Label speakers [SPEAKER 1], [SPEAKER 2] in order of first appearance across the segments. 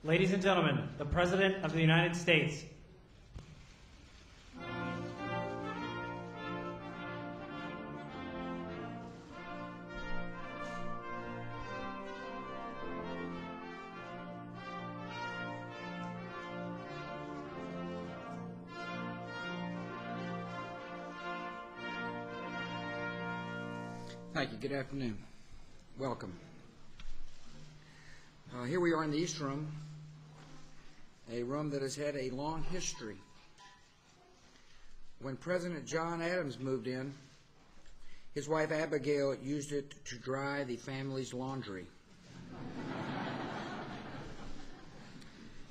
[SPEAKER 1] Ladies and gentlemen, the President of the United States.
[SPEAKER 2] Thank you. Good afternoon. Welcome. Here we are in the East Room, a room that has had a long history. When President John Adams moved in, his wife Abigail used it to dry the family's laundry.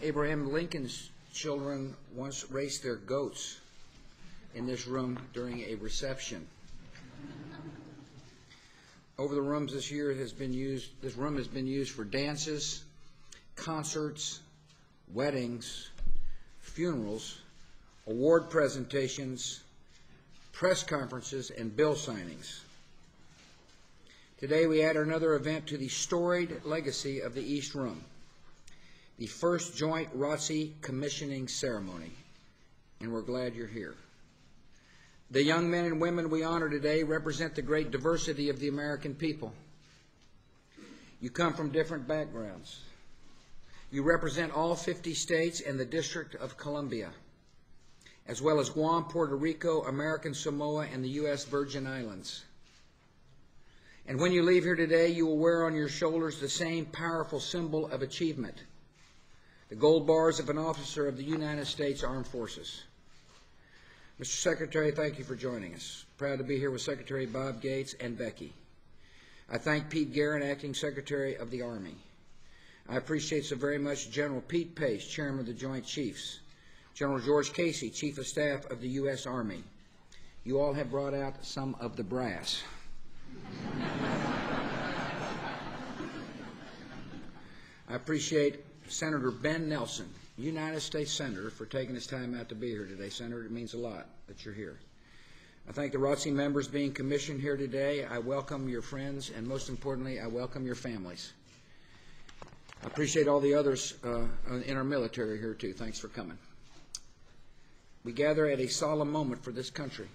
[SPEAKER 2] Abraham Lincoln's children once raced their goats in this room during a reception. Over the rooms this year this room has been used for dances, concerts, weddings, funerals, award presentations, press conferences, and bill signings. Today we add another event to the storied legacy of the East Room, the first joint ROTC commissioning ceremony, and we're glad you're here. The young men and women we honor today represent the great diversity of the American people. You come from different backgrounds. You represent all 50 states and the District of Columbia, as well as Guam, Puerto Rico, American Samoa, and the U.S. Virgin Islands. And when you leave here today, you will wear on your shoulders the same powerful symbol of achievement, the gold bars of an officer of the United States Armed Forces. Mr. Secretary, thank you for joining us. Proud to be here with Secretary Bob Gates and Becky. I thank Pete Guerin, Acting Secretary of the Army. I appreciate so very much General Pete Pace, Chairman of the Joint Chiefs, General George Casey, Chief of Staff of the U.S. Army. You all have brought out some of the brass. I appreciate Senator Ben Nelson, United States Senator, for taking his time out to be here today. Senator, it means a lot that you're here. I thank the ROTC members being commissioned here today. I welcome your friends, and most importantly, I welcome your families. I appreciate all the others in our military here, too. Thanks for coming. We gather at a solemn moment for this country.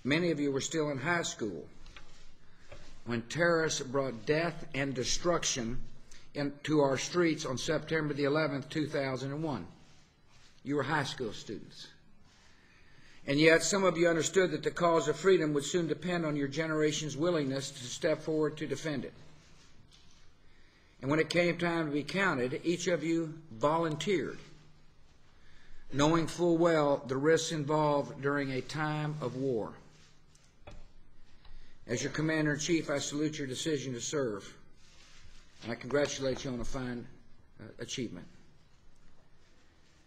[SPEAKER 2] Many of you were still in high school when terrorists brought death and destruction into our streets on September the 11th, 2001. You were high school students. And yet some of you understood that the cause of freedom would soon depend on your generation's willingness to step forward to defend it. And when it came time to be counted, each of you volunteered, knowing full well the risks involved during a time of war. As your Commander-in-Chief, I salute your decision to serve. And I congratulate you on a fine achievement.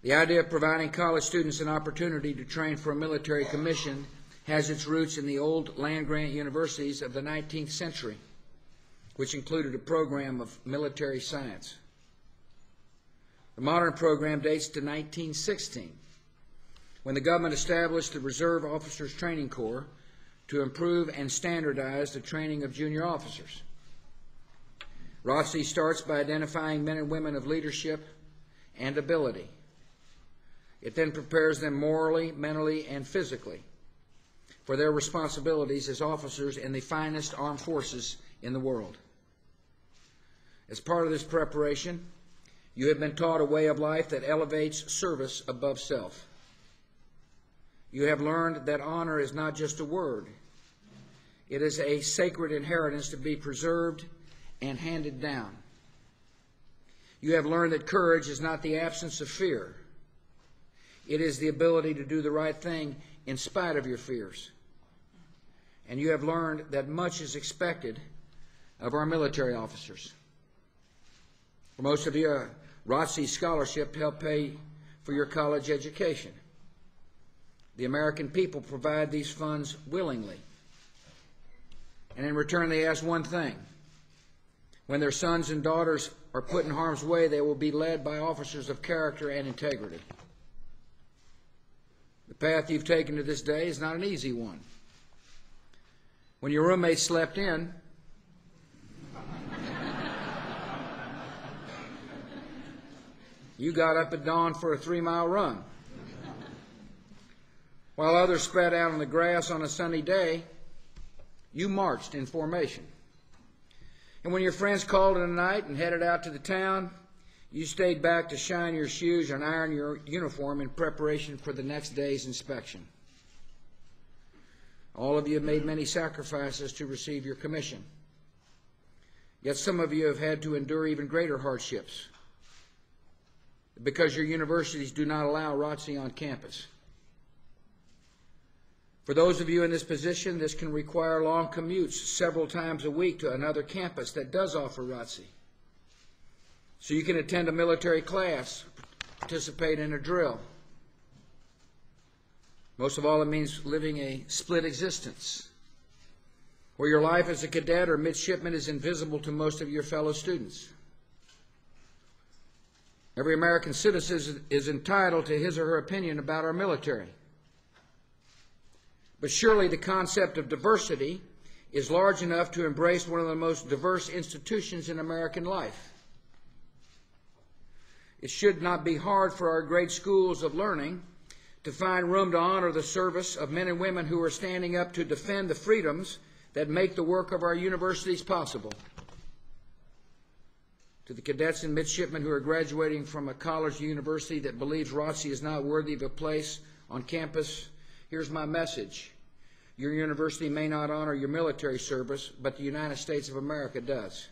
[SPEAKER 2] The idea of providing college students an opportunity to train for a military commission has its roots in the old land-grant universities of the 19th century, which included a program of military science. The modern program dates to 1916, when the government established the Reserve Officers Training Corps to improve and standardize the training of junior officers. ROTC starts by identifying men and women of leadership and ability. It then prepares them morally, mentally, and physically for their responsibilities as officers in the finest armed forces in the world. As part of this preparation, you have been taught a way of life that elevates service above self. You have learned that honor is not just a word. It is a sacred inheritance to be preserved and handed down. You have learned that courage is not the absence of fear. It is the ability to do the right thing in spite of your fears. And you have learned that much is expected of our military officers. For most of you, ROTC scholarship helped pay for your college education. The American people provide these funds willingly. And in return, they ask one thing. When their sons and daughters are put in harm's way, they will be led by officers of character and integrity. The path you've taken to this day is not an easy one. When your roommate slept in, You got up at dawn for a 3-mile run. While others spread out on the grass on a sunny day, you marched in formation. And when your friends called in the night and headed out to the town, you stayed back to shine your shoes and iron your uniform in preparation for the next day's inspection. All of you have made many sacrifices to receive your commission. Yet some of you have had to endure even greater hardships because your universities do not allow ROTC on campus. For those of you in this position, this can require long commutes several times a week to another campus that does offer ROTC. So you can attend a military class, participate in a drill. Most of all, it means living a split existence, where your life as a cadet or midshipman is invisible to most of your fellow students. Every American citizen is entitled to his or her opinion about our military. But surely the concept of diversity is large enough to embrace one of the most diverse institutions in American life. It should not be hard for our great schools of learning to find room to honor the service of men and women who are standing up to defend the freedoms that make the work of our universities possible. To the cadets and midshipmen who are graduating from a college or university that believes ROTC is not worthy of a place on campus, here's my message. Your university may not honor your military service, but the United States of America does.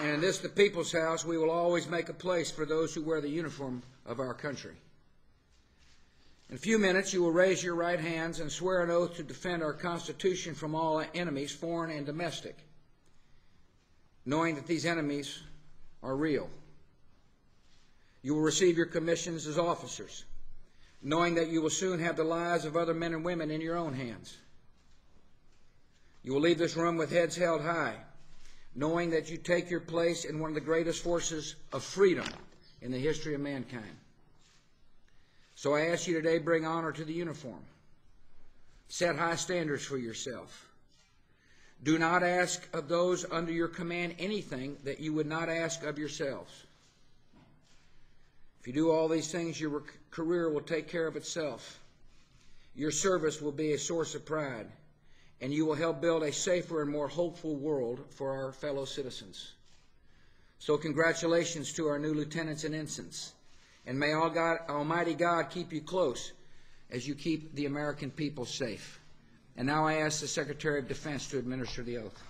[SPEAKER 2] And in this, the People's House, we will always make a place for those who wear the uniform of our country. In a few minutes, you will raise your right hands and swear an oath to defend our Constitution from all enemies, foreign and domestic, knowing that these enemies are real. You will receive your commissions as officers, knowing that you will soon have the lives of other men and women in your own hands. You will leave this room with heads held high, knowing that you take your place in one of the greatest forces of freedom in the history of mankind. So I ask you today, bring honor to the uniform. Set high standards for yourself. Do not ask of those under your command anything that you would not ask of yourselves. If you do all these things, your career will take care of itself. Your service will be a source of pride, and you will help build a safer and more hopeful world for our fellow citizens. So congratulations to our new lieutenants and ensigns, and may Almighty God keep you close as you keep the American people safe. And now I ask the Secretary of Defense to administer the oath.